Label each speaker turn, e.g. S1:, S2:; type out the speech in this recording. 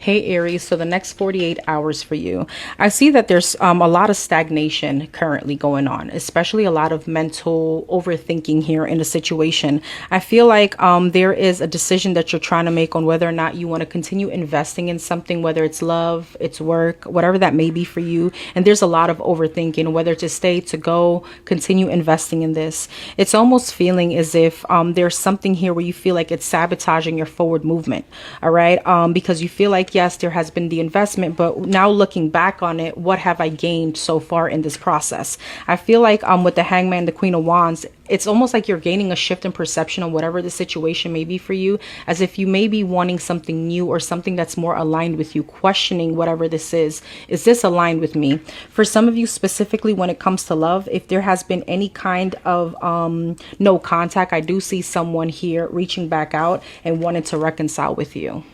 S1: Okay, Aries, so the next 48 hours for you. I see that there's a lot of stagnation currently going on, especially a lot of mental overthinking here in the situation. I feel like there is a decision that you're trying to make on whether or not you want to continue investing in something, whether it's love, it's work, whatever that may be for you. And there's a lot of overthinking, whether to stay, to go, continue investing in this. It's almost feeling as if there's something here where you feel like it's sabotaging your forward movement. All right. Because you feel like, yes, there has been the investment, but now looking back on it, what have I gained so far in this process? I feel like with the Hangman, the Queen of Wands, it's almost like you're gaining a shift in perception on whatever the situation may be for you, as if you may be wanting something new or something that's more aligned with you, questioning whatever this is. Is this aligned with me? For some of you specifically, when it comes to love, if there has been any kind of no contact, I do see someone here reaching back out and wanting to reconcile with you.